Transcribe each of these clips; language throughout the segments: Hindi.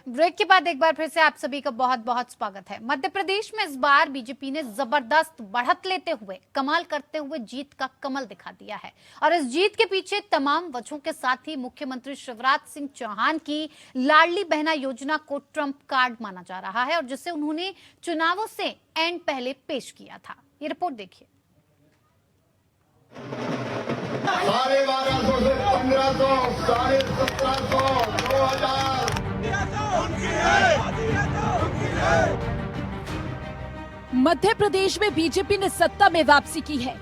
ब्रेक के बाद एक बार फिर से आप सभी का बहुत बहुत स्वागत है। मध्य प्रदेश में इस बार बीजेपी ने जबरदस्त बढ़त लेते हुए, कमाल करते हुए जीत का कमल दिखा दिया है। और इस जीत के पीछे तमाम वजहों के साथ ही मुख्यमंत्री शिवराज सिंह चौहान की लाडली बहना योजना को ट्रम्प कार्ड माना जा रहा है, और जिसे उन्होंने चुनावों से एंड पहले पेश किया था। ये रिपोर्ट देखिए। 1250 से 1500, 1750, 2000। मध्य प्रदेश में बीजेपी ने सत्ता में वापसी की है।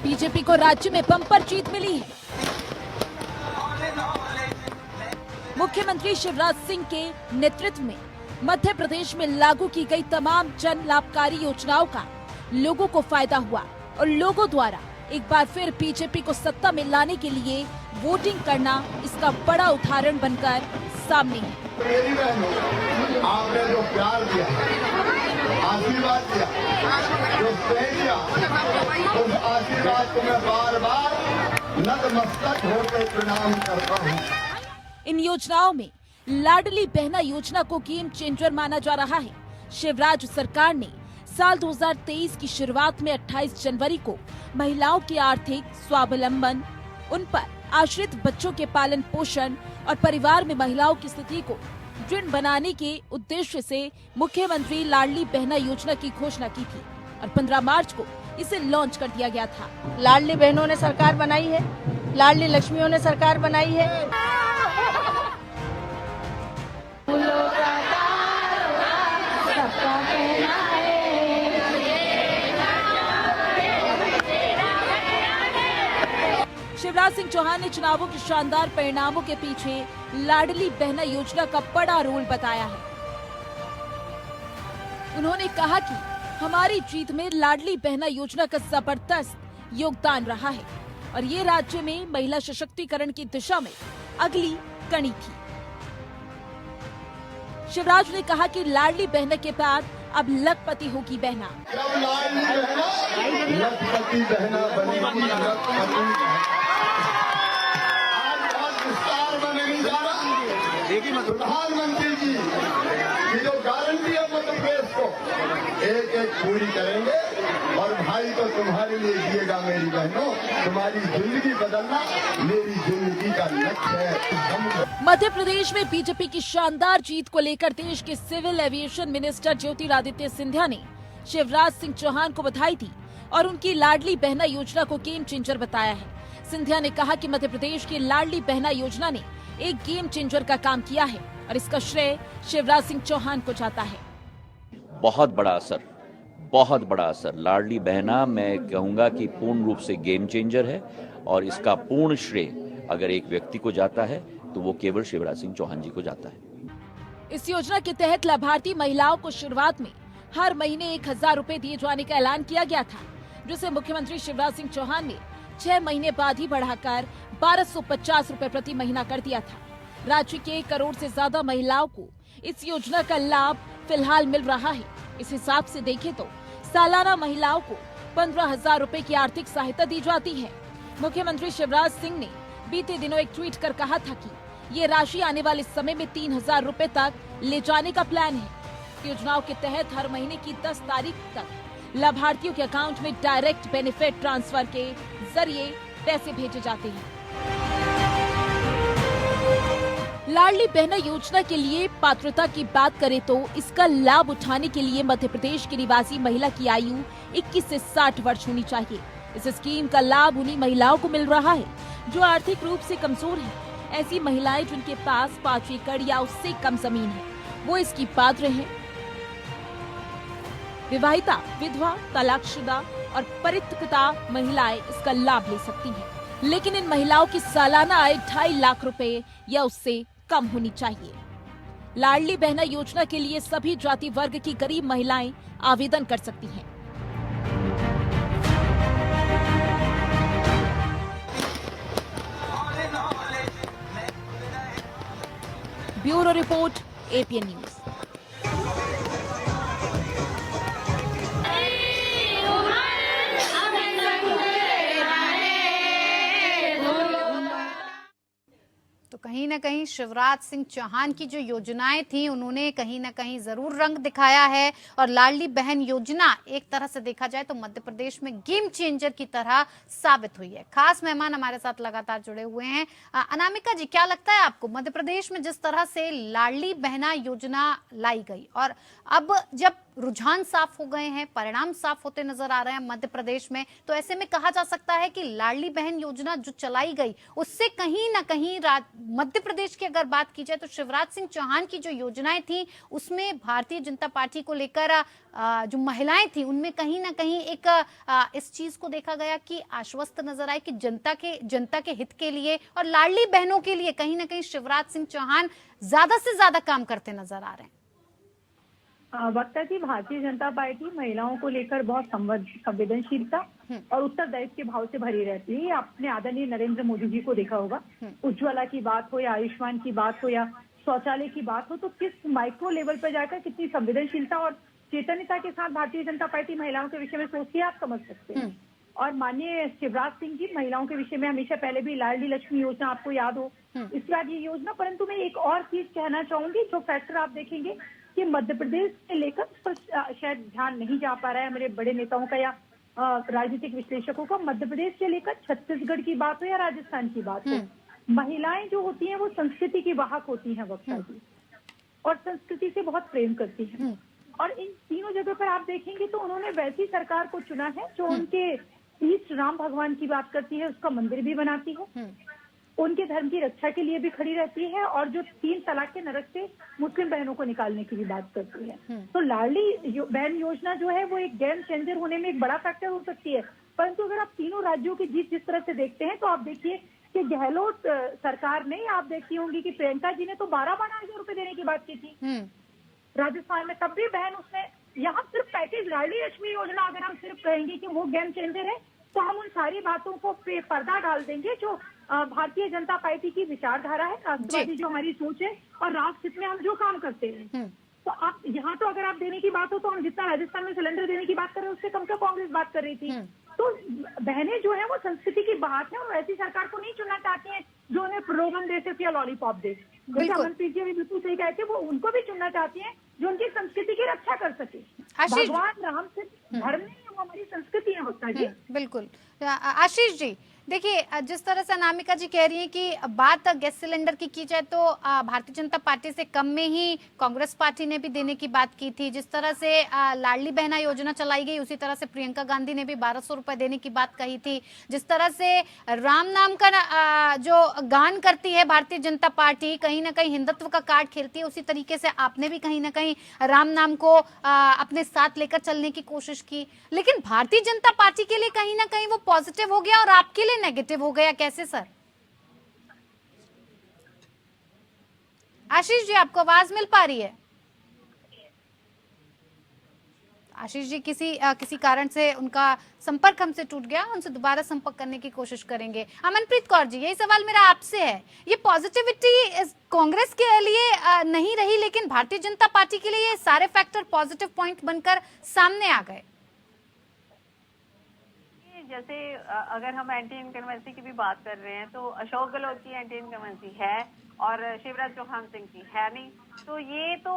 बीजेपी को राज्य में बम्पर जीत मिली है। मुख्यमंत्री शिवराज सिंह के नेतृत्व में मध्य प्रदेश में लागू की गई तमाम जन लाभकारी योजनाओं का लोगों को फायदा हुआ और लोगों द्वारा एक बार फिर बीजेपी को सत्ता में लाने के लिए वोटिंग करना इसका बड़ा उदाहरण बनकर सामने है। मेरी बहनों, आपने जो प्यार दिया, आशीर्वाद दिया, जो स्नेह दिया, उस आशीर्वाद को मैं बार बार नतमस्तक होकर प्रणाम करता हूँ। इन योजनाओं में लाडली बहना योजना को गेम चेंजर माना जा रहा है। शिवराज सरकार ने साल 2023 की शुरुआत में 28 जनवरी को महिलाओं के आर्थिक स्वावलंबन, उन पर आश्रित बच्चों के पालन पोषण और परिवार में महिलाओं की स्थिति को दृढ़ बनाने के उद्देश्य से मुख्यमंत्री लाडली बहना योजना की घोषणा की थी और 15 मार्च को इसे लॉन्च कर दिया गया था। लाडली बहनों ने सरकार बनाई है, लाडली लक्ष्मियों ने सरकार बनाई है। शिवराज सिंह चौहान ने चुनावों के शानदार परिणामों के पीछे लाडली बहना योजना का बड़ा रोल बताया है। उन्होंने कहा कि हमारी जीत में लाडली बहना योजना का जबरदस्त योगदान रहा है और ये राज्य में महिला सशक्तिकरण की दिशा में अगली कड़ी थी। शिवराज ने कहा कि लाडली बहना के बाद अब लखपति होगी बहना। जब लाडली बहना लखपति बहना बनेगी, लखपति प्रधानमंत्री जी की जो गारंटी है मध्य प्रदेश को एक एक पूरी करेंगे। और भाई तो तुम्हारे लिए जिएगा मेरी बहनों, तुम्हारी जिंदगी बदलना मेरी जिंदगी का लक्ष्य है। मध्य प्रदेश में बीजेपी की शानदार जीत को लेकर देश के civil aviation minister Jyotiraditya Scindia ने शिवराज सिंह चौहान को बधाई दी और उनकी लाडली बहना योजना को गेम चेंजर बताया है। सिंधिया ने कहा कि मध्य प्रदेश की लाडली बहना योजना ने एक गेम चेंजर का काम किया है और इसका श्रेय शिवराज सिंह चौहान को जाता है। बहुत बड़ा असर लाडली बहना, मैं कहूंगा कि पूर्ण रूप से गेम चेंजर है और इसका पूर्ण श्रेय अगर एक व्यक्ति को जाता है तो वो केवल शिवराज सिंह चौहान जी को जाता है। इस योजना के तहत लाभार्थी महिलाओं को शुरुआत में हर महीने 1000 रुपए दिए जाने का ऐलान किया गया था, जिसे मुख्यमंत्री शिवराज सिंह चौहान ने 6 महीने बाद ही बढ़ाकर 1250 रुपए प्रति महीना कर दिया था। राज्य के 1 करोड़ से ज्यादा महिलाओं को इस योजना का लाभ फिलहाल मिल रहा है। इस हिसाब से देखें तो सालाना महिलाओं को 15,000 रुपए की आर्थिक सहायता दी जाती है। मुख्यमंत्री शिवराज सिंह ने बीते दिनों एक ट्वीट कर कहा था कि ये राशि आने वाले समय में 3,000 रुपए तक ले जाने का प्लान है। योजनाओं के तहत हर महीने की 10 तारीख तक लाभार्थियों के अकाउंट में डायरेक्ट बेनिफिट ट्रांसफर के जरिए पैसे भेजे जाते हैं। लाडली बहना योजना के लिए पात्रता की बात करें तो इसका लाभ उठाने के लिए मध्य प्रदेश की निवासी महिला की आयु 21 से 60 वर्ष होनी चाहिए। इस स्कीम का लाभ उन्हीं महिलाओं को मिल रहा है जो आर्थिक रूप से कमजोर हैं। ऐसी महिलाएं जिनके पास 5 एकड़ या उससे कम जमीन है, वो इसकी पात्र हैं। विवाहिता, विधवा, तलाकशुदा और परित्यक्ता महिलाएं इसका लाभ ले सकती हैं। लेकिन इन महिलाओं की सालाना आय 2.5 लाख रुपए या उससे कम होनी चाहिए। लाडली बहना योजना के लिए सभी जाति वर्ग की गरीब महिलाएं आवेदन कर सकती हैं। Bureau report, APN news. तो कहीं ना कहीं शिवराज सिंह चौहान की जो योजनाएं थी उन्होंने कहीं ना कहीं जरूर रंग दिखाया है और लाडली बहन योजना एक तरह से देखा जाए तो मध्य प्रदेश में गेम चेंजर की तरह साबित हुई है। खास मेहमान हमारे साथ लगातार जुड़े हुए हैं। अनामिका जी, क्या लगता है आपको मध्य प्रदेश में जिस तरह से लाडली बहना योजना लाई गई और अब जब रुझान साफ हो गए हैं, परिणाम साफ होते नजर आ रहे हैं मध्य प्रदेश में, तो ऐसे में कहा जा सकता है कि लाडली बहन योजना जो चलाई गई उससे कहीं ना कहीं मध्य प्रदेश की अगर बात की जाए तो शिवराज सिंह चौहान की जो योजनाएं थी उसमें भारतीय जनता पार्टी को लेकर जो महिलाएं थी उनमें कहीं ना कहीं एक इस चीज को देखा गया कि आश्वस्त नजर आए कि जनता के हित के लिए और लाडली बहनों के लिए कहीं ना कहीं शिवराज सिंह चौहान ज्यादा से ज्यादा काम करते नजर आ रहे हैं। वक्ता जी, भारतीय जनता पार्टी महिलाओं को लेकर बहुत संवेदनशीलता और उत्तरदायित्व के भाव से भरी रहती है। आपने आदरणीय नरेंद्र मोदी जी को देखा होगा, उज्ज्वला की बात हो या आयुष्मान की बात हो या शौचालय की बात हो, तो किस माइक्रो लेवल पर जाकर कितनी संवेदनशीलता और चेतन्यता के साथ भारतीय जनता पार्टी महिलाओं के विषय में सोचती है, आप समझ सकते हैं। और माननीय शिवराज सिंह जी महिलाओं के विषय में हमेशा पहले भी लाडली लक्ष्मी योजना आपको याद हो, इसके बाद ये योजना। परंतु मैं एक और चीज कहना चाहूंगी, जो फैक्टर आप देखेंगे कि मध्य प्रदेश से लेकर पर शायद ध्यान नहीं जा पा रहा है मेरे बड़े नेताओं का या राजनीतिक विश्लेषकों का। मध्य प्रदेश से लेकर छत्तीसगढ़ की बात हो या राजस्थान की बात हो, महिलाएं जो होती हैं वो संस्कृति की वाहक होती हैं वक्ता जी, और संस्कृति से बहुत प्रेम करती हैं। और इन तीनों जगह पर आप देखेंगे तो उन्होंने वैसी सरकार को चुना है जो उनके ईष्ट राम भगवान की बात करती है, उसका मंदिर भी बनाती है, उनके धर्म की रक्षा के लिए भी खड़ी रहती है, और जो 3 तलाक के नरक से मुस्लिम बहनों को निकालने की भी बात करती है। तो लाडली बहन योजना जो है वो एक गेम चेंजर होने में एक बड़ा फैक्टर हो सकती है। परंतु अगर आप तीनों राज्यों की जीत जिस तरह से देखते हैं तो आप देखिए कि गहलोत सरकार ने, आप देखती होंगी कि प्रियंका जी ने तो 12-12 हजार रुपए देने की बात की थी राजस्थान में, तब भी बहन उसने यहाँ सिर्फ पैकेज लाडली लक्ष्मी योजना अगर हम सिर्फ कहेंगे कि वो गेम चेंजर है तो हम उन सारी बातों को पर्दा डाल देंगे जो भारतीय जनता पार्टी की विचारधारा है, राष्ट्रवादी जो हमारी सोच है और राष्ट्र हित में हम जो काम करते हैं। तो आप यहाँ तो अगर आप देने की बात हो तो हम जितना राजस्थान में सिलेंडर देने की बात कर रहे हैं उससे कम तो कांग्रेस बात कर रही थी। तो बहनें जो है वो संस्कृति की बात है और ऐसी सरकार को नहीं चुनना चाहती हैं जो उन्हें प्रलोभन दे सिर्फ या लॉलीपॉप दे। जैसे अमनप्रीत जी भी बिल्कुल सही कहते हैं, वो उनको भी चुनना चाहती हैं जो उनकी संस्कृति की रक्षा कर सके। भगवान राम से धर्म नहीं, वो हमारी संस्कृति है वक्ता जी। बिल्कुल। आशीष जी, देखिए जिस तरह से अनामिका जी कह रही हैं कि बात गैस सिलेंडर की जाए तो भारतीय जनता पार्टी से कम में ही कांग्रेस पार्टी ने भी देने की बात की थी। जिस तरह से लाडली बहना योजना चलाई गई उसी तरह से प्रियंका गांधी ने भी 1200 रुपए देने की बात कही थी। जिस तरह से राम नाम का जो गान करती है भारतीय जनता पार्टी, कहीं ना कहीं हिंदुत्व का कार्ड खेलती है, उसी तरीके से आपने भी कहीं ना कहीं राम नाम को अपने साथ लेकर चलने की कोशिश की। लेकिन भारतीय जनता पार्टी के लिए कहीं ना कहीं वो पॉजिटिव हो गया और आपके लिए नेगेटिव हो गया, कैसे सर? आशीष जी, आपको आवाज मिल पा रही है? आशीष जी किसी कारण से उनका संपर्क हमसे टूट गया, उनसे दोबारा संपर्क करने की कोशिश करेंगे। अमनप्रीत कौर जी, यही सवाल मेरा आपसे है, ये पॉजिटिविटी कांग्रेस के लिए नहीं रही लेकिन भारतीय जनता पार्टी के लिए ये सारे फैक्टर पॉजिटिव पॉइंट बनकर सामने आ गए। जैसे अगर हम एंटी इनकम्बेंसी की भी बात कर रहे हैं तो अशोक गहलोत की एंटी इनकम्बेंसी है और शिवराज चौहान सिंह की है नहीं। तो ये तो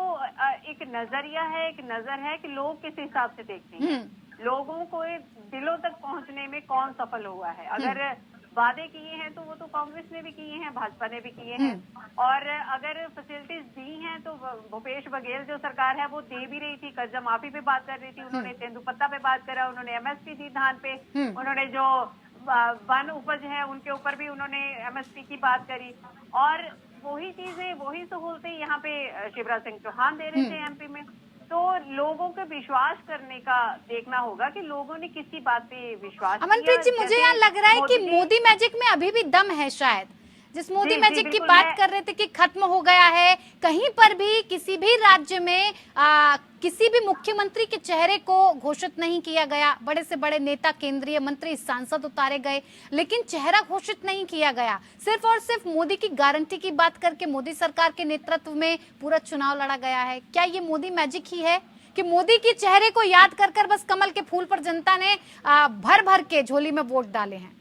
एक नजरिया है, एक नजर है कि लोग किस हिसाब से देखते हैं, लोगों को दिलों तक पहुंचने में कौन सफल हुआ है। अगर वादे किए हैं तो वो तो कांग्रेस ने भी किए हैं, भाजपा ने भी किए हैं, और अगर फैसिलिटीज दी हैं तो भूपेश बघेल जो सरकार है वो दे भी रही थी। कर्जा माफी पे बात कर रही थी, उन्होंने तेंदुपत्ता पे बात करा, उन्होंने एमएसपी दी धान पे, उन्होंने जो वन उपज है उनके ऊपर भी उन्होंने एमएसपी की बात करी, और वही चीजें वही सहूलतें यहाँ पे शिवराज सिंह चौहान दे रहे थे एमपी में। तो लोगों को विश्वास करने का देखना होगा कि लोगों ने किसी बात पे विश्वास किया। अमनप्रीत जी, मुझे यहाँ लग रहा है कि मोदी मैजिक में अभी भी दम है शायद। जिस मोदी मैजिक की बात कर रहे थे कि खत्म हो गया है, कहीं पर भी किसी भी राज्य में किसी भी मुख्यमंत्री के चेहरे को घोषित नहीं किया गया। बड़े से बड़े नेता, केंद्रीय मंत्री, सांसद उतारे गए लेकिन चेहरा घोषित नहीं किया गया। सिर्फ और सिर्फ मोदी की गारंटी की बात करके मोदी सरकार के नेतृत्व में पूरा चुनाव लड़ा गया है। क्या ये मोदी मैजिक ही है कि मोदी के चेहरे को याद कर कर बस कमल के फूल पर जनता ने भर भर के झोली में वोट डाले हैं?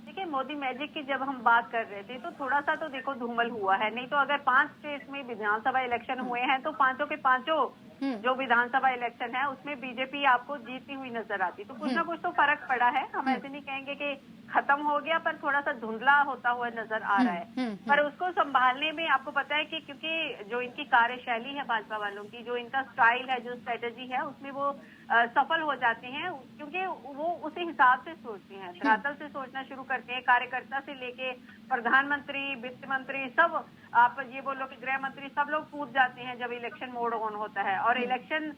देखिए, मोदी मैजिक की जब हम बात कर रहे थे तो थोड़ा सा तो देखो धूमल हुआ है, नहीं तो अगर 5 स्टेट्स में विधानसभा इलेक्शन हुए हैं तो पांचों के पांचों जो विधानसभा इलेक्शन है उसमें बीजेपी आपको जीतती हुई नजर आती, तो कुछ ना कुछ तो फर्क पड़ा है। हम ऐसे नहीं कहेंगे कि खत्म हो गया, पर थोड़ा सा धुंधला होता हुआ नजर आ रहा है। पर उसको संभालने में आपको पता है कि क्योंकि जो इनकी कार्यशैली है भाजपा वालों की, जो इनका स्टाइल है, जो स्ट्रेटेजी है, उसमें वो सफल हो जाते हैं, क्योंकि वो उसी हिसाब से सोचते हैं, धरातल से सोचना शुरू करते हैं। कार्यकर्ता से लेके प्रधानमंत्री, वित्त मंत्री, सब आप ये बोलो कि गृह मंत्री, सब लोग कूद जाते हैं जब इलेक्शन मोड ऑन होता है, और इलेक्शन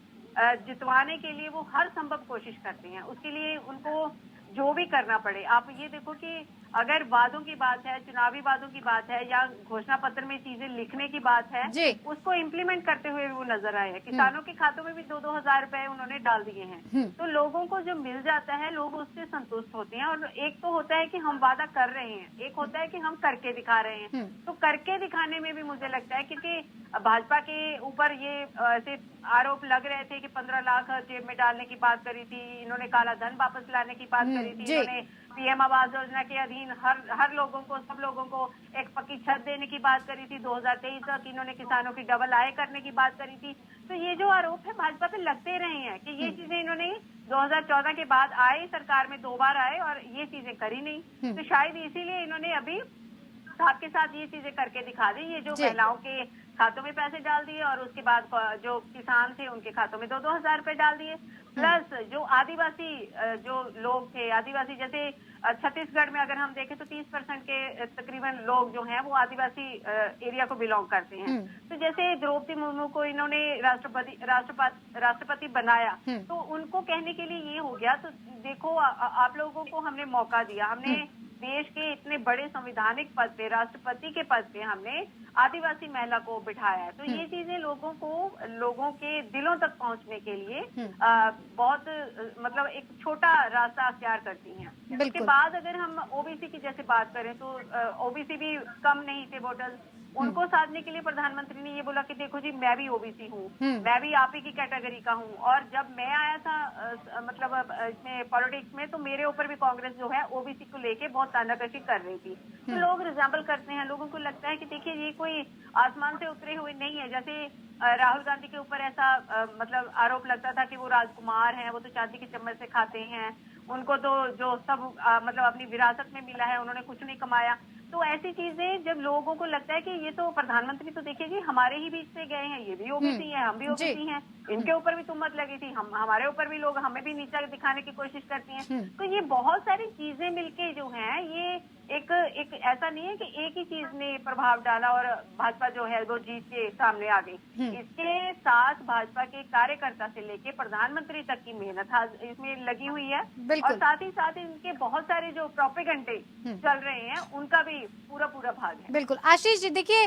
जितवाने के लिए वो हर संभव कोशिश करते हैं। उसके लिए उनको जो भी करना पड़े। आप ये देखो कि अगर वादों की बात है, चुनावी वादों की बात है, या घोषणा पत्र में चीजें लिखने की बात है, उसको इम्प्लीमेंट करते हुए वो नजर आए हैं। किसानों के खातों में भी 2-2 हजार रुपए उन्होंने डाल दिए हैं। तो लोगों को जो मिल जाता है, लोग उससे संतुष्ट होते हैं। और एक तो होता है कि हम वादा कर रहे हैं, एक होता है कि हम करके दिखा रहे हैं। तो करके दिखाने में भी मुझे लगता है, क्योंकि भाजपा के ऊपर ये ऐसे आरोप लग रहे थे कि 15 लाख जेब में डालने की बात करी थी, इन्होंने काला धन वापस लाने की बात करी थी, इन्होंने पीएम आवास योजना के अधीन हर लोगों को, सब लोगों को एक पक्की छत देने की बात करी थी, 2023 तक इन्होंने किसानों की डबल आय करने की बात करी थी। तो ये जो आरोप है भाजपा पे लगते रहे हैं कि ये चीजें इन्होंने 2014 के बाद आए, सरकार में 2 बार आए और ये चीजें करी नहीं। तो शायद इसीलिए इन्होंने अभी साथ के साथ ये चीजें करके दिखा दी। ये जो महिलाओं के खातों में पैसे डाल दिए, और उसके बाद जो किसान थे उनके खातों में 2-2 हजार रुपए डाल दिए। प्लस जो आदिवासी जो लोग थे, आदिवासी जैसे छत्तीसगढ़ में अगर हम देखें तो 30% के तकरीबन लोग जो हैं वो आदिवासी एरिया को बिलोंग करते हैं। तो जैसे द्रौपदी मुर्मू को इन्होंने राष्ट्रपति बनाया, तो उनको कहने के लिए ये हो गया। तो देखो आप लोगों को हमने मौका दिया, हमने देश के इतने बड़े संवैधानिक पद पे, राष्ट्रपति के पद पे हमने आदिवासी महिला को बिठाया है। तो ये चीजें लोगों के दिलों तक पहुंचने के लिए बहुत मतलब एक छोटा रास्ता अख्तियार करती हैं। उसके बाद अगर हम ओबीसी की जैसे बात करें तो ओबीसी भी कम नहीं थे वोटर्स, उनको साधने के लिए प्रधानमंत्री ने ये बोला कि देखो जी मैं भी ओबीसी हूँ, मैं भी आप ही की कैटेगरी का हूँ। और जब मैं आया था मतलब इसमें पॉलिटिक्स में, तो मेरे ऊपर भी कांग्रेस जो है ओबीसी को लेके बहुत तानाकशी कर रही थी। तो लोग रिजेंबल करते हैं, लोगों को लगता है कि देखिए ये कोई आसमान से उतरे हुए नहीं है। जैसे राहुल गांधी के ऊपर ऐसा मतलब आरोप लगता था कि वो राजकुमार हैं, वो तो चांदी के चम्मच से खाते हैं, उनको तो जो सब मतलब अपनी विरासत में मिला है, उन्होंने कुछ नहीं कमाया। तो ऐसी चीजें जब लोगों को लगता है कि ये तो प्रधानमंत्री तो देखिए जी हमारे ही बीच से गए हैं, ये भी ओबीसी हैं, हम भी ओबीसी हैं, इनके ऊपर भी तुमत लगी थी, हमारे ऊपर भी लोग हमें भी नीचा दिखाने की कोशिश करती हैं। तो ये बहुत सारी चीजें मिलके जो हैं, ये एक ऐसा नहीं है कि एक ही चीज ने प्रभाव डाला और भाजपा जो है वो जीत के सामने आ गई। इसके साथ भाजपा के कार्यकर्ता से लेके प्रधानमंत्री तक की मेहनत इसमें लगी हुई है, और साथ ही साथ इनके बहुत सारे जो प्रोपेगेंडे चल रहे हैं उनका भी पूरा भाग है। बिल्कुल। आशीष जी देखिए,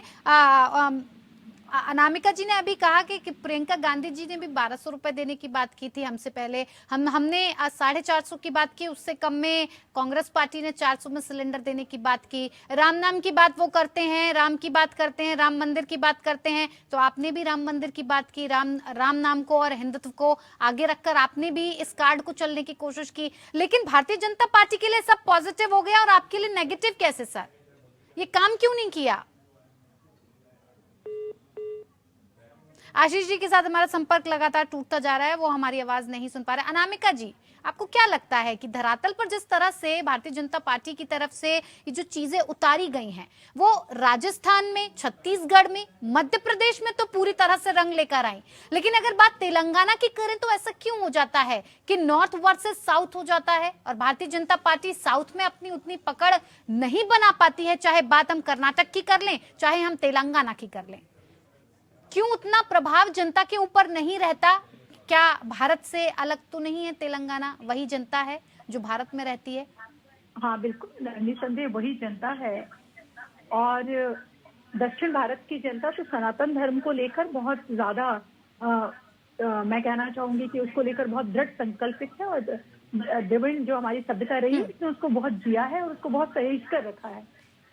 अनामिका जी ने अभी कहा कि प्रियंका गांधी जी ने भी 1200 रुपए देने की बात की थी हमसे पहले, हमने 450 की बात की, उससे कम में कांग्रेस पार्टी ने 400 में सिलेंडर देने की बात की। राम नाम की बात वो करते हैं, राम की बात करते हैं, राम मंदिर की बात करते हैं, तो आपने भी राम मंदिर की बात की, राम नाम को और हिंदुत्व को आगे रखकर आपने भी इस कार्ड को चलने की कोशिश की। लेकिन भारतीय जनता पार्टी के लिए सब पॉजिटिव हो गया और आपके लिए नेगेटिव कैसे सर? ये काम क्यों नहीं किया? आशीष जी के साथ हमारा संपर्क लगातार टूटता जा रहा है, वो हमारी आवाज नहीं सुन पा रहे। अनामिका जी, आपको क्या लगता है कि धरातल पर जिस तरह से भारतीय जनता पार्टी की तरफ से ये जो चीजें उतारी गई हैं, वो राजस्थान में, छत्तीसगढ़ में, मध्य प्रदेश में तो पूरी तरह से रंग लेकर आई, लेकिन अगर बात तेलंगाना की करें तो ऐसा क्यों हो जाता है कि नॉर्थ वर्सेस साउथ हो जाता है और भारतीय जनता पार्टी साउथ में अपनी उतनी पकड़ नहीं बना पाती है, चाहे बात हम कर्नाटक की कर लें, चाहे हम तेलंगाना की कर लें? क्यों उतना प्रभाव जनता के ऊपर नहीं रहता? क्या भारत से अलग तो नहीं है तेलंगाना? वही जनता है जो भारत में रहती है। हाँ बिल्कुल, निसंदेह वही जनता है। और दक्षिण भारत की जनता तो सनातन धर्म को लेकर बहुत ज्यादा मैं कहना चाहूंगी कि उसको लेकर बहुत दृढ़ संकल्पित है, और द्रविड़ जो हमारी सभ्यता रही है उसने उसको बहुत जिया है और उसको बहुत सहेज कर रखा है।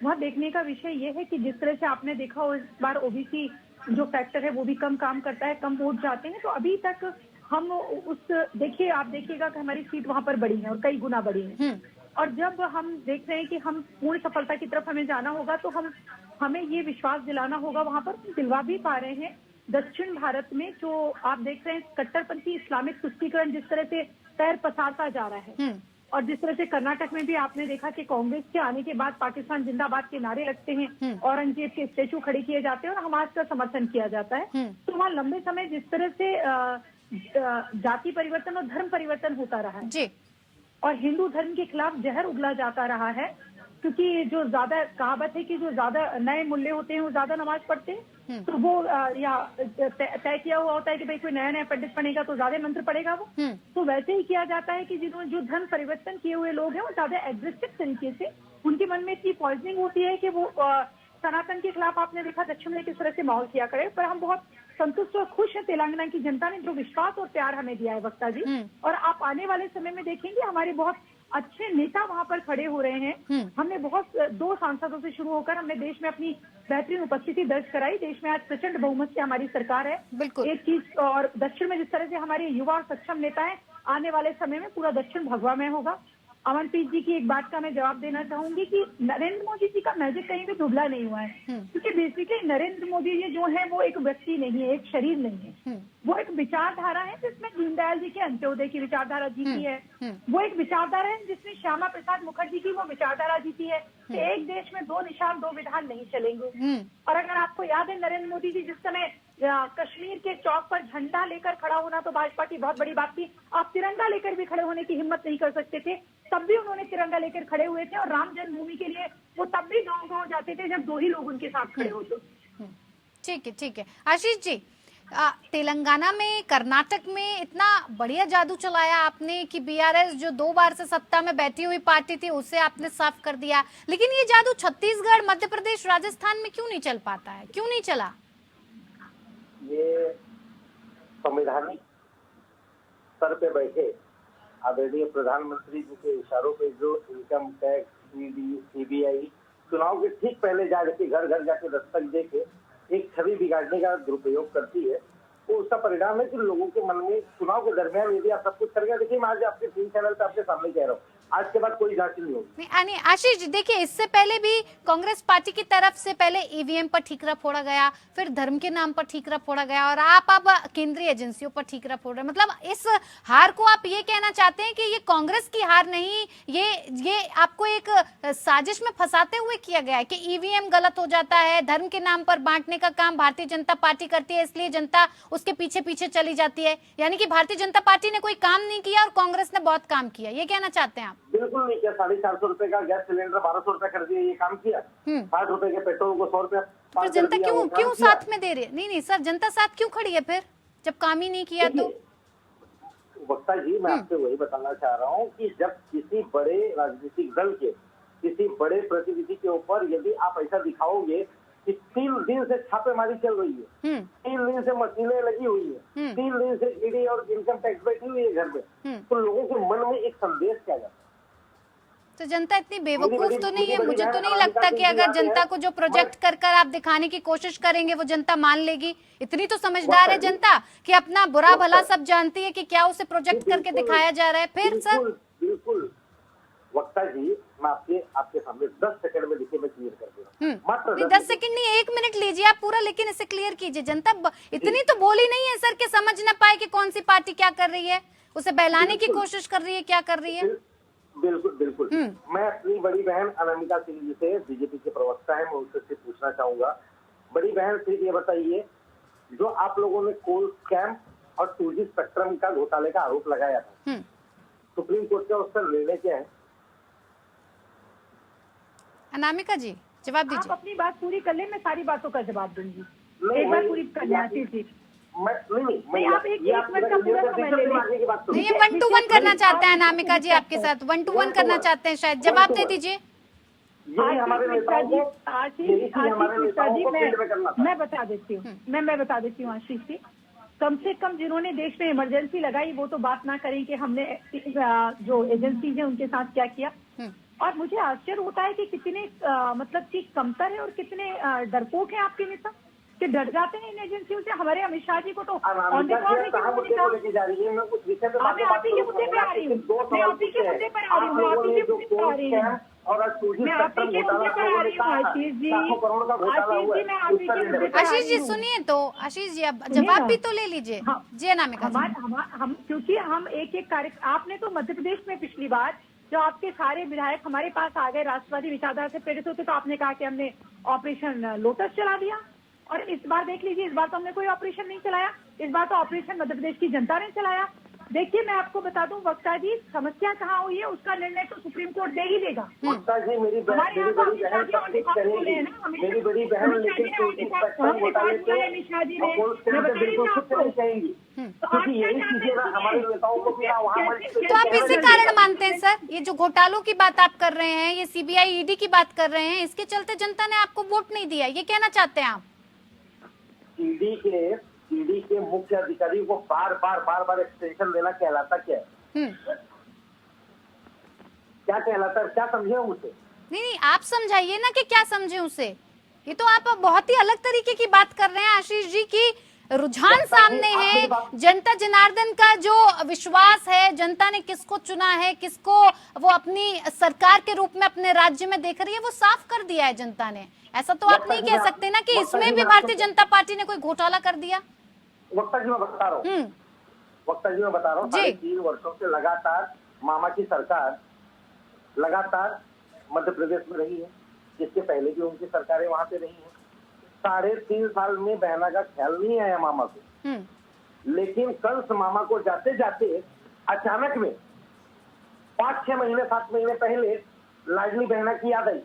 वहाँ देखने का विषय ये है कि जिस तरह से आपने देखा हो, इस बार ओबीसी जो फैक्टर है वो भी कम काम करता है, कम वोट जाते हैं। तो अभी तक हम उस आप देखिएगा कि हमारी सीट वहां पर बढ़ी है और कई गुना बढ़ी है। और जब हम देख रहे हैं कि हम पूर्ण सफलता की तरफ हमें जाना होगा तो हमें ये विश्वास दिलाना होगा, वहां पर दिलवा भी पा रहे हैं। दक्षिण भारत में जो आप देख रहे हैं कट्टरपंथी इस्लामिक तुष्टीकरण जिस तरह से पैर पसारता जा रहा है, और जिस तरह से कर्नाटक में भी आपने देखा कि कांग्रेस के आने के बाद पाकिस्तान जिंदाबाद के नारे लगते हैं, औरंगजेब के स्टेचू खड़े किए जाते हैं और हमास का समर्थन किया जाता है, तो वहाँ लंबे समय जिस तरह से जाति परिवर्तन और धर्म परिवर्तन होता रहा है जी, और हिंदू धर्म के खिलाफ जहर उगला जाता रहा है, क्योंकि जो ज्यादा कहावत है कि जो ज्यादा नए मूल्य होते हैं वो ज्यादा नमाज पढ़ते हैं, तो वो या तय किया हुआ होता है कि भाई कोई नया नया पंडित बनेगा तो ज्यादा मंत्र पड़ेगा वो, तो वैसे ही किया जाता है कि जिन्होंने जो धर्म परिवर्तन किए हुए लोग हैं वो ज्यादा एग्रेसिव तरीके से उनके मन में इतनी पॉइजनिंग होती है कि वो सनातन के खिलाफ आपने देखा दक्षिण में किस तरह से माहौल किया करे। पर हम बहुत संतुष्ट और खुश है तेलंगाना की जनता ने जो विश्वास और प्यार हमें दिया है वक्ता जी, और आप आने वाले समय में देखेंगे हमारे बहुत अच्छे नेता वहां पर खड़े हो रहे हैं। हमने बहुत 2 सांसदों से शुरू होकर हमने देश में अपनी बेहतरीन उपस्थिति दर्ज कराई। देश में आज प्रचंड बहुमत से हमारी सरकार है। बिल्कुल। एक चीज, और दक्षिण में जिस तरह से हमारे युवा और सक्षम नेता है, आने वाले समय में पूरा दक्षिण भगवा में होगा। अमनप्रीत जी की एक बात का मैं जवाब देना चाहूंगी कि नरेंद्र मोदी जी का मैजिक कहीं भी दुबला नहीं हुआ है, क्योंकि बेसिकली नरेंद्र मोदी जी जो है वो एक व्यक्ति नहीं है, एक शरीर नहीं है, वो एक विचारधारा है जिसमें दीनदयाल जी के अंत्योदय की विचारधारा जीती है, वो एक विचारधारा है जिसमें श्यामा प्रसाद मुखर्जी की वो विचारधारा जीती है कि एक देश में 2 निशान 2 विधान नहीं चलेंगे। और अगर आपको याद है नरेंद्र मोदी जी जिस समय कश्मीर के चौक पर झंडा लेकर खड़ा होना तो भाजपा की बहुत बड़ी बात थी, आप तिरंगा लेकर भी खड़े होने की हिम्मत नहीं कर सकते थे, तब भी उन्होंने तिरंगा लेकर खड़े हुए थे, और राम जन्मभूमि के लिए वो तब भी गाँव गाँव जाते थे जब 2 ही लोग उनके साथ खड़े होते। ठीक है, ठीक है। आशीष जी, तेलंगाना में, कर्नाटक में इतना बढ़िया जादू चलाया आपने कि बीआरएस जो 2 बार से सत्ता में बैठी हुई पार्टी थी उसे आपने साफ कर दिया, लेकिन ये जादू छत्तीसगढ़, मध्य प्रदेश, राजस्थान में क्यों नहीं चल पाता है, क्यों नहीं चला? ये संवैधानिक स्तर पे बैठे आदरणीय प्रधानमंत्री जी के इशारों पे जो इनकम टैक्स, ईडी, सीबीआई चुनाव के ठीक पहले जाके घर घर जाके दस्तक दे के एक छवि बिगाड़ने का दुरुपयोग करती है, तो उसका परिणाम है कि लोगों के मन में चुनाव के दरमियान यदि आप सब कुछ करेंगे, देखिए मैं आज आपके 3 चैनल पे आपके सामने कह रहा हूँ, आज के बाद कोई जांच नहीं होगी। नहीं आशीष जी, देखिए इससे पहले भी कांग्रेस पार्टी की तरफ से पहले ईवीएम पर ठीकरा फोड़ा गया, फिर धर्म के नाम पर ठीकरा फोड़ा गया, और आप अब केंद्रीय एजेंसियों पर ठीकरा फोड़ रहे हैं। मतलब इस हार को आप ये कहना चाहते हैं कि ये कांग्रेस की हार नहीं, ये आपको एक साजिश में फंसाते हुए किया गया है कि ईवीएम गलत हो जाता है, धर्म के नाम पर बांटने का काम भारतीय जनता पार्टी करती है, इसलिए जनता उसके पीछे पीछे चली जाती है, यानी कि भारतीय जनता पार्टी ने कोई काम नहीं किया और कांग्रेस ने बहुत काम किया, ये कहना चाहते हैं आप? बिल्कुल नहीं किया। 450 रुपए का गैस सिलेंडर 1200 रुपए कर दिया, ये काम किया। 60 रुपए के पेट्रोल को 100 रुपए फिर जनता क्यों साथ में दे रही है? नहीं सर, जनता साथ क्यों खड़ी है फिर, जब काम ही नहीं किया? तो वक्ता जी, मैं आपसे वही बताना चाह रहा हूँ कि जब किसी बड़े राजनीतिक दल के किसी बड़े प्रतिनिधि के ऊपर यदि आप ऐसा दिखाओगे कि 3 दिन से छापेमारी चल रही है, 3 दिन से मशीनें लगी हुई है, 3 दिन से ईडी और इनकम टैक्स बैठी हुई है घर में, तो लोगों के मन में एक संदेश क्या जाता है? तो जनता इतनी बेवकूफ तो नहीं है, मुझे तो नहीं लगता कि अगर जनता को जो प्रोजेक्ट कर कर आप दिखाने की कोशिश करेंगे वो जनता मान लेगी। इतनी तो समझदार है जनता कि अपना बुरा भला सब जानती है कि क्या उसे प्रोजेक्ट करके दिखाया जा रहा है। फिर सर बिल्कुल वक्ता जी, मैं आपके सामने 10 सेकंड में देखिए मैं क्लियर कर दूंगा, मात्र 10 सेकंड नहीं, 1 मिनट लीजिए आप पूरा, लेकिन इसे क्लियर कीजिए। जनता इतनी तो बोली नहीं है सर कि समझ ना पाए कि कौन सी पार्टी क्या कर रही है, उसे बहलाने की कोशिश कर रही है, क्या कर रही है। बिल्कुल मैं अपनी बड़ी बहन अनामिका सिंह जी से, बीजेपी के प्रवक्ता है, मैं उनसे पूछना चाहूंगा, बड़ी बहन फिर ये बताइए, जो आप लोगों ने कोल स्कैम और 2G स्पेक्ट्रम का घोटाले का आरोप लगाया था, सुप्रीम कोर्ट का उस पर निर्णय क्या है? अनामिका जी जवाब दीजिए। आप अपनी बात पूरी कर ले, मैं सारी बातों का जवाब दूंगी। एक बार पूरी करना चाहिए। नहीं, आप एक मिनट का पूरा समय ले लें। नहीं, ये 1 to 1 करना चाहते हैं अनामिका जी आपके साथ, 1 to 1 करना चाहते हैं शायद, जवाब दे दीजिए। मैं बता देती हूँ, मैं बता देती हूँ आशीष जी, कम से कम जिन्होंने देश में इमरजेंसी लगाई वो तो बात ना करें कि हमने जो एजेंसीज है उनके साथ क्या किया। और मुझे आश्चर्य होता है कि कितने मतलब कि कमतर है और कितने डरपोक हैं आपके नेता। कि डर जाते हैं इन एजेंसियों से। हमारे अमित शाह जी को तो ऑन अनामिका रिकॉर्ड जी कहाँ मुद्दे को लेके जा रही है? मैं कुछ विषय पे मैं आप ही के मुद्दे पे आ रही हूँ, मैं आप ही के मुद्दे पर आ रही हूँ, मैं आप ही के मुद्दे पर आ रही हूँ, और मैं आप ही के मुद्दे पर आ रही हूँ आशीष जी। करोड़ का घोटाला हुआ आशीष जी, मैं आप ही के मुद्दे पर आ आशीष रही जी हूँ। सुनिए तो, आशीष जी अब जवाब भी तो ले लीजिए। हाँ। जी अनामिका जी। हम क्योंकि हम एक एक कार्य, आपने तो मध्य प्रदेश में पिछली बार जो आपके सारे विधायक हमारे पास आ गए राष्ट्रवादी विचारधारा से प्रेरित होते, तो आपने कहा कि हमने ऑपरेशन लोटस चला दिया। और इस बार देख लीजिए, इस बार तो हमने कोई ऑपरेशन नहीं चलाया, इस बार तो ऑपरेशन मध्य प्रदेश की जनता ने चलाया। देखिए मैं आपको बता दूं वक्ता जी, समस्या कहाँ हुई है उसका निर्णय तो सुप्रीम कोर्ट दे ही देगा। वक्ता जी मेरी बड़ी बहन सब कुछ करेगी, मेरी बड़ी बहन लेकिन घोटाले पे बिल्कुल कुछ नहीं कहेंगी, क्योंकि यही चीजें ना हमारे नेताओं को भी वहाँ। तो आप इसी कारण मानते हैं सर, ये जो घोटालों की बात आप कर रहे हैं, ये सीबीआई ईडी की बात कर रहे हैं, इसके चलते जनता ने आपको वोट नहीं दिया, ये कहना चाहते हैं आप? ईडी के मुख्य अधिकारी को बार बार एक्सटेंशन देना कहलाता क्या है? क्या कहलाता है? क्या समझे उसे? नहीं, आप समझाइए ना कि क्या समझे उसे। ये तो आप बहुत ही अलग तरीके की बात कर रहे हैं आशीष जी की। रुझान सामने है, जनता जनार्दन का जो विश्वास है, जनता ने किसको चुना है, किसको वो अपनी सरकार के रूप में अपने राज्य में देख रही है, वो साफ कर दिया है जनता ने। ऐसा तो आप नहीं कह सकते ना कि इसमें भी भारतीय जनता पार्टी ने कोई घोटाला कर दिया। वक्ता जी मैं बता रहा हूँ 3.5 वर्षों से लगातार मामा की सरकार लगातार मध्य प्रदेश में रही है, जिसके पहले भी उनकी सरकारें वहां पे रही है। 3.5 साल में बहना का ख्याल नहीं आया मामा को, लेकिन कंस मामा को जाते जाते अचानक में 5-6 महीने 7 महीने पहले लाडली बहना की याद आई।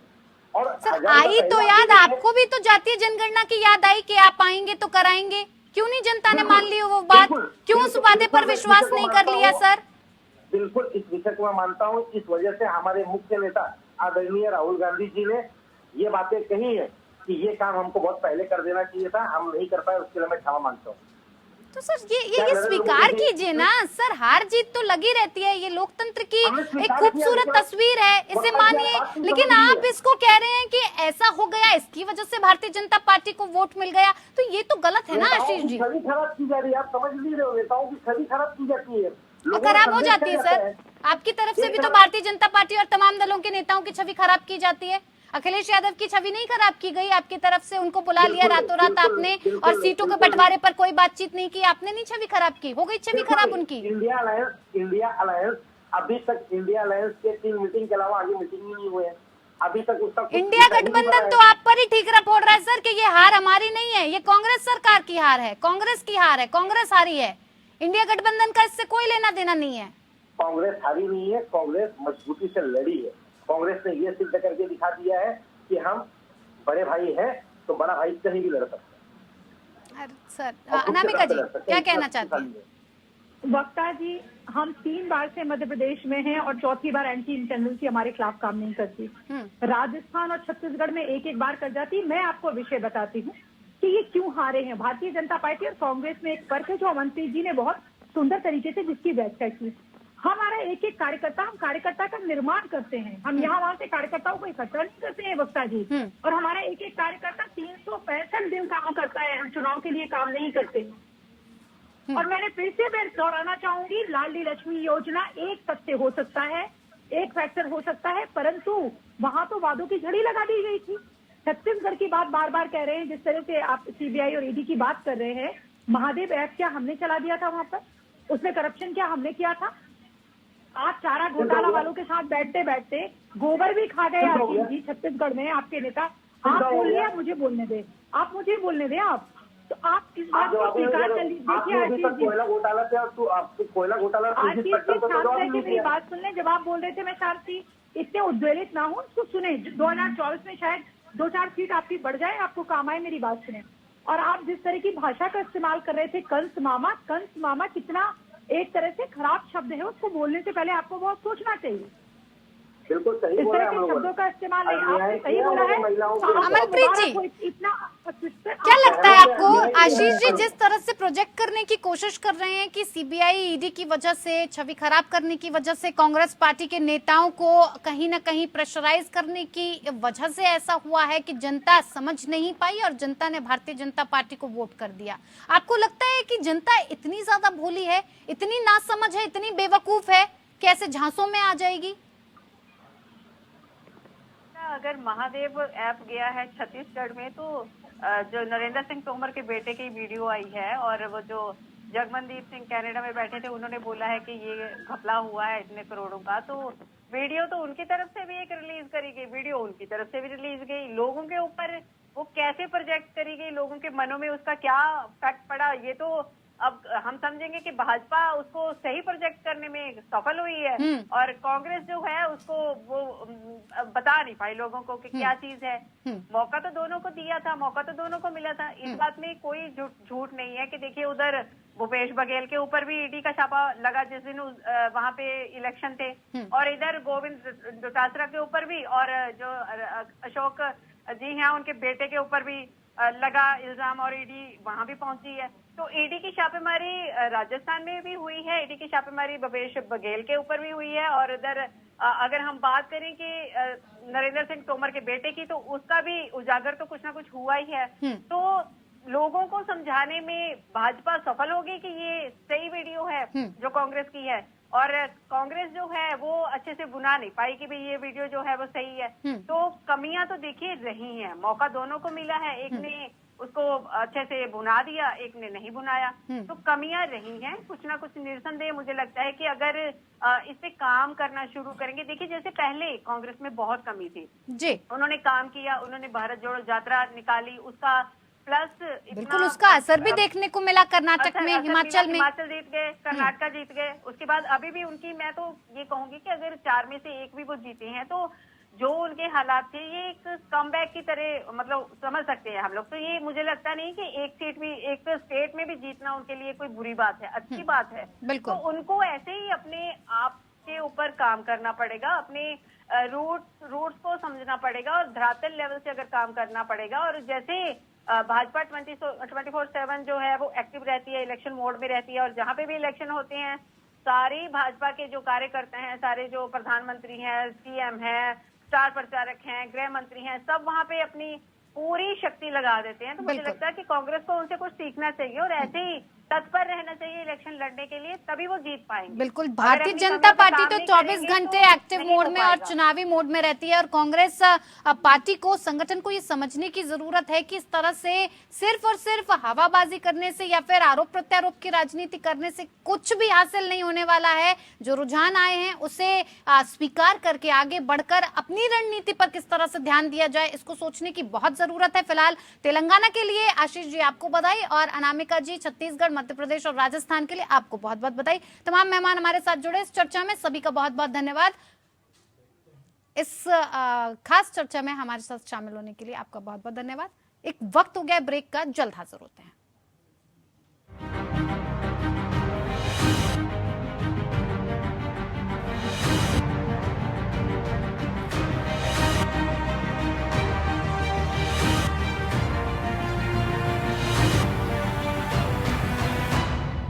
और सर आई तो याद, आपको भी तो जातीय जनगणना की याद आई कि आप आएंगे तो कराएंगे, क्यों नहीं जनता ने मान ली वो बात? क्यों उस वादे पर विश्वास नहीं कर लिया सर? बिल्कुल इस विषय को मैं मानता हूँ, इस वजह से हमारे मुख्य नेता आदरणीय राहुल गांधी जी ने ये बातें कही है कि ये काम हमको बहुत पहले कर देना चाहिए था, हम नहीं कर पाए, उसके लिए मैं क्षमा मांगता हूँ। तो सर ये स्वीकार कीजिए ना सर, हार जीत तो लगी रहती है, ये लोकतंत्र की एक खूबसूरत तस्वीर है, इसे मानिए। लेकिन आप इसको कह रहे हैं कि ऐसा हो गया, इसकी वजह से भारतीय जनता पार्टी को वोट मिल गया, तो ये तो गलत है ना आशीष जी। छवि खराब की जा रही है, आप समझ नहीं रहे हो, नेताओं की छवि खराब की जाती है, खराब हो जाती है सर। आपकी तरफ से भी तो भारतीय जनता पार्टी और तमाम दलों के नेताओं की छवि खराब की जाती है। अखिलेश यादव की छवि नहीं खराब की गई आपकी तरफ से, उनको बुला लिया रातों रात आपने, और सीटों के बंटवारे पर कोई बातचीत नहीं की, आपने नहीं छवि खराब की, हो गई छवि खराब उनकी। इंडिया अलायंस अभी तक इंडिया अलायंस के 3 मीटिंग के अलावा आगे मीटिंग ही नहीं हुए हैं अभी तक। उसका इंडिया गठबंधन तो आप पर ही ठीकरा फोड़ रहा है सर कि ये हार हमारी नहीं है, ये कांग्रेस सरकार की हार है, कांग्रेस की हार है, कांग्रेस हारी है। इंडिया गठबंधन का इससे कोई लेना देना नहीं है। कांग्रेस हारी नहीं है, कांग्रेस मजबूती से लड़ी है। कांग्रेस ने ये सिद्ध करके दिखा दिया है कि हम बड़े भाई हैं, तो बड़ा भाई कहीं भी लड़ सकते हैं। सर अनामिका जी क्या कहना चाहते हैं? वक्ता जी, हम 3 बार से मध्य प्रदेश में हैं और 4थी बार एंटी इंकम्बेंसी हमारे खिलाफ काम नहीं करती। राजस्थान और छत्तीसगढ़ में एक बार कर जाती। मैं आपको विषय बताती हूँ कि ये क्यों हारे हैं। भारतीय जनता पार्टी और कांग्रेस में एक फर्क है जो अवंती जी ने बहुत सुंदर तरीके से जिसकी व्याख्या की। हमारा एक कार्यकर्ता, हम कार्यकर्ता का निर्माण करते हैं, हम यहाँ वहाँ से कार्यकर्ताओं को इकट्ठा नहीं करते हैं वक्ता जी। और हमारा एक कार्यकर्ता 365 दिन काम करता है, हम चुनाव के लिए काम नहीं करते। और मैंने फिर से मैं दोहराना चाहूंगी, लाडली लक्ष्मी योजना एक तथ्य हो सकता है, एक फैक्टर हो सकता है, परंतु वहाँ तो वादों की झड़ी लगा दी गई थी। छत्तीसगढ़ की बात बार बार कह रहे हैं, जिस तरह से आप सीबीआई और ईडी की बात कर रहे हैं, महादेव ऐप क्या हमने चला दिया था वहाँ पर? उसमें करप्शन क्या हमने किया था? आप चारा घोटाला वालों के साथ बैठते बैठते गोबर भी खा गए आशीष जी छत्तीसगढ़ में आपके नेता। आप बोल लिया, मुझे बोलने दे, आप मुझे बोलने दें। आप तो आप इस बात को स्वीकार कर लीजिए। कोयला घोटाला से कोयला घोटाला आशीष जी शांत रह के मेरी बात सुन लें। जब आप बोल रहे थे मैं शांत थी, इतने उद्वेलित ना हो, उसको सुने। 2024 में शायद 2-4 सीट आपकी बढ़ जाए, आपको काम आए, मेरी बात सुने। और आप जिस तरह की भाषा का इस्तेमाल कर रहे थे, कंस मामा कितना एक तरह से खराब शब्द है, उसको बोलने से पहले आपको बहुत सोचना चाहिए। बिल्कुल सही इस बोला तरह हम के लोगों शब्दों ने। का इस्तेमाल नहीं, अन्याय आपने सही किया बोला है है। महिलाओं तो के आप ऊपर। अमनप्रीत जी, दोबारा कोई इतना क्या लगता है आपको अन्याय किया आशीष जी है। जिस तरह से प्रोजेक्ट करने की कोशिश कर रहे हैं कि सीबीआई ईडी की वजह से, छवि खराब करने की वजह से, कांग्रेस पार्टी के नेताओं को कहीं ना कहीं प्रेशराइज करने की वजह से ऐसा हुआ है कि जनता समझ नहीं पाई और जनता ने भारतीय जनता पार्टी को वोट कर दिया। आपको लगता है कि जनता इतनी ज्यादा भोली है, इतनी नासमझ है, इतनी बेवकूफ है कि ऐसे झांसों में आ जाएगी? अगर महादेव ऐप गया है छत्तीसगढ़ में, तो जो नरेंद्र सिंह तोमर के बेटे की वीडियो आई है, और वो जो जगमनदीप सिंह कनाडा में बैठे थे, उन्होंने बोला है कि ये घपला हुआ है इतने करोड़ों का, तो वीडियो तो उनकी तरफ से भी एक रिलीज करी गई, वीडियो उनकी तरफ से भी रिलीज गई। लोगों के ऊपर वो कैसे प्रोजेक्ट करी गई, लोगों के मनों में उसका क्या इफेक्ट पड़ा, ये तो अब हम समझेंगे कि भाजपा उसको सही प्रोजेक्ट करने में सफल हुई है, और कांग्रेस जो है उसको वो बता नहीं पाई लोगों को कि क्या चीज है। मौका तो दोनों को दिया था, मौका तो दोनों को मिला था। इस बात में कोई झूठ नहीं है कि देखिए, उधर भूपेश बघेल के ऊपर भी ईडी का छापा लगा जिस दिन वहां पे इलेक्शन थे, और इधर गोविंद डोटासरा के ऊपर भी, और जो अशोक जी हैं उनके बेटे के ऊपर भी लगा इल्जाम, और ईडी वहां भी पहुंची है। तो ईडी की छापेमारी राजस्थान में भी हुई है, ईडी की छापेमारी भूपेश बघेल के ऊपर भी हुई है, और इधर अगर हम बात करें कि नरेंद्र सिंह तोमर के बेटे की, तो उसका भी उजागर तो कुछ ना कुछ हुआ ही है। तो लोगों को समझाने में भाजपा सफल होगी कि ये सही वीडियो है जो कांग्रेस की है, और कांग्रेस जो है वो अच्छे से बुना नहीं पाई कि भाई ये वीडियो जो है वो सही है। तो कमियां तो देखिए रही हैं, मौका दोनों को मिला है, एक ने उसको अच्छे से बुना दिया, एक ने नहीं बुनाया, तो कमियां रही हैं कुछ ना कुछ। निरसंदेह मुझे लगता है कि अगर इस पे काम करना शुरू करेंगे, देखिए जैसे पहले कांग्रेस में बहुत कमी थी जी, उन्होंने काम किया, उन्होंने भारत जोड़ो यात्रा निकाली, उसका प्लस बिल्कुल उसका असर भी देखने को मिला कर्नाटक में, हिमाचल में। हिमाचल जीत गए, कर्नाटक जीत गए, उसके बाद अभी भी उनकी, मैं तो ये कहूंगी कि अगर 4 में से 1 भी वो जीते हैं, तो जो उनके हालात थे ये एक कमबैक की तरह मतलब समझ सकते हैं हम लोग। तो ये मुझे लगता नहीं कि एक सीट भी, एक स्टेट में भी जीतना उनके लिए कोई बुरी बात है, अच्छी बात है। बिल्कुल। तो उनको ऐसे ही अपने आप के ऊपर काम करना पड़ेगा, अपने रूट्स को समझना पड़ेगा, और धरातल लेवल से अगर काम करना पड़ेगा। और जैसे भाजपा 24/7 जो है वो एक्टिव रहती है, इलेक्शन मोड में रहती है, और जहाँ पे भी इलेक्शन होते हैं सारे भाजपा के जो कार्यकर्ता हैं, सारे जो प्रधानमंत्री हैं, सीएम हैं, स्टार प्रचारक हैं, गृह मंत्री हैं, सब वहाँ पे अपनी पूरी शक्ति लगा देते हैं। तो मुझे लगता है कि कांग्रेस को उनसे कुछ सीखना चाहिए, और ऐसे ही तत्पर रहना चाहिए इलेक्शन लड़ने के लिए, तभी वो जीत पाएंगे। बिल्कुल, भारतीय जनता पार्टी तो 24 घंटे एक्टिव मोड में और चुनावी मोड में रहती है, और कांग्रेस पार्टी को, संगठन को ये समझने की जरूरत है कि इस तरह से सिर्फ और सिर्फ हवाबाजी करने से या फिर आरोप प्रत्यारोप की राजनीति करने से कुछ भी हासिल नहीं होने वाला है। जो रुझान आए हैं उसे स्वीकार करके आगे बढ़कर अपनी रणनीति पर किस तरह से ध्यान दिया जाए, इसको सोचने की बहुत जरूरत है। फिलहाल तेलंगाना के लिए आशीष जी आपको बधाई, और अनामिका जी छत्तीसगढ़, मध्य प्रदेश और राजस्थान के लिए आपको बहुत बहुत बधाई। तमाम मेहमान हमारे साथ जुड़े इस चर्चा में, सभी का बहुत बहुत धन्यवाद। इस खास चर्चा में हमारे साथ शामिल होने के लिए आपका बहुत बहुत धन्यवाद। एक वक्त हो गया ब्रेक का, जल्द हाजिर होते हैं।